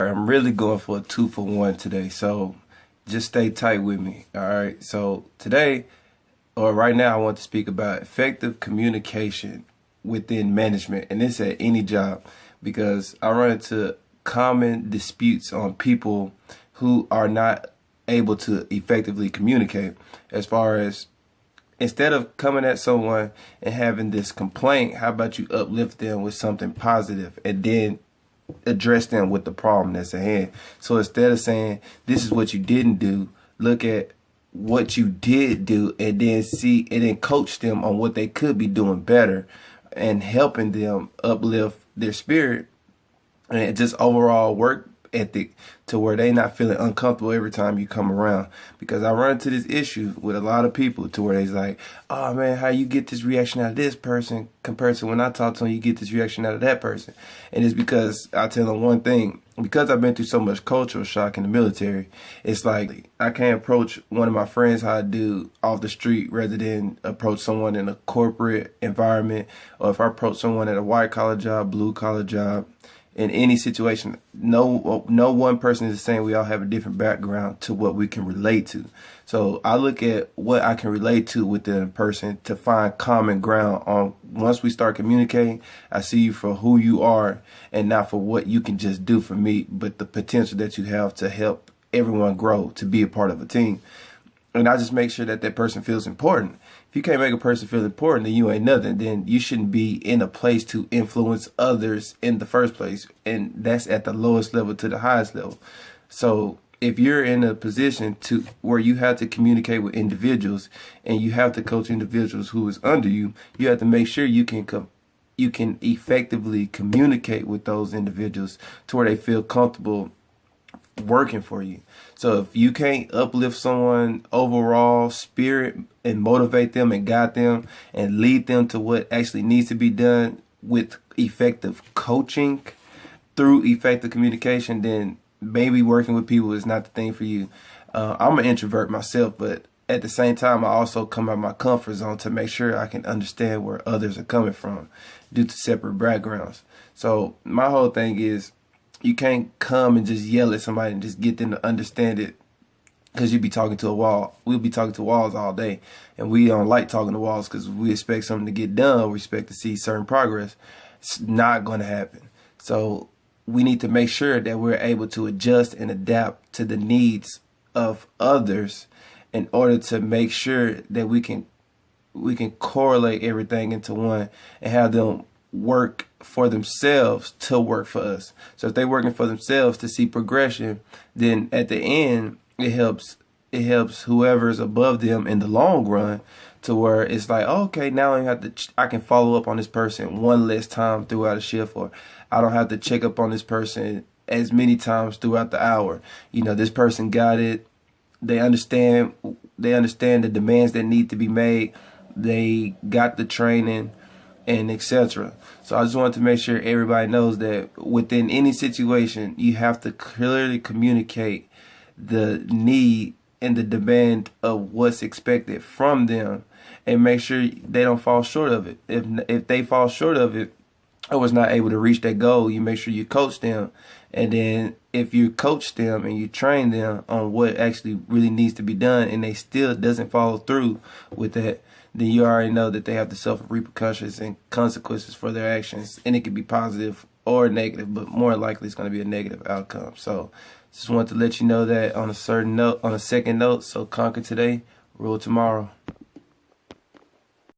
I'm really going for a 2-for-1 today, so just stay tight with me. All right. So today, or right now, I want to speak about effective communication within management, and this at any job, because I run into common disputes on people who are not able to effectively communicate. As far as, instead of coming at someone and having this complaint, how about you uplift them with something positive and then address them with the problem that's at hand. So instead of saying this is what you didn't do, look at what you did do and then see and then coach them on what they could be doing better and helping them uplift their spirit and just overall work ethic to where they not feeling uncomfortable every time you come around. Because I run into this issue with a lot of people to where they's like, oh man, how you get this reaction out of this person compared to when I talk to them, you get this reaction out of that person. And it's because I tell them one thing, because I've been through so much cultural shock in the military, it's like I can't approach one of my friends how I do off the street rather than approach someone in a corporate environment, or if I approach someone at a white collar job, blue collar job. In any situation, no one person is the same. We all have a different background to what we can relate to. So I look at what I can relate to within a person to find common ground on. Once we start communicating, I see you for who you are and not for what you can just do for me, but the potential that you have to help everyone grow, to be a part of a team. And I just make sure that that person feels important. If you can't make a person feel important, then you ain't nothing. Then you shouldn't be in a place to influence others in the first place. And that's at the lowest level to the highest level. So if you're in a position to where you have to communicate with individuals and you have to coach individuals who is under you, you have to make sure you can effectively communicate with those individuals to where they feel comfortable working for you. So if you can't uplift someone overall spirit and motivate them and guide them and lead them to what actually needs to be done with effective coaching through effective communication, then maybe working with people is not the thing for you. I'm an introvert myself, but at the same time, I also come out of my comfort zone to make sure I can understand where others are coming from due to separate backgrounds. So my whole thing is, you can't come and just yell at somebody and just get them to understand it, because you'll be talking to a wall. We'll be talking to walls all day, and we don't like talking to walls because we expect something to get done. We expect to see certain progress. It's not going to happen. So we need to make sure that we're able to adjust and adapt to the needs of others in order to make sure that we can correlate everything into one and have them work for themselves to work for us. So if they're working for themselves to see progression, then at the end it helps whoever's above them in the long run, to where it's like, oh, okay, now I can follow up on this person one less time throughout a shift, or I don't have to check up on this person as many times throughout the hour. You know, this person got it. They understand the demands that need to be made. They got the training and etc. So I just wanted to make sure everybody knows that within any situation, you have to clearly communicate the need and the demand of what's expected from them, and make sure they don't fall short of it. If they fall short of it or was not able to reach that goal, you make sure you coach them. And then if you coach them and you train them on what actually really needs to be done, and they still doesn't follow through with that, then you already know that they have to suffer repercussions and consequences for their actions. And it could be positive or negative, but more likely it's going to be a negative outcome. So just wanted to let you know that on a second note. So conquer today, rule tomorrow.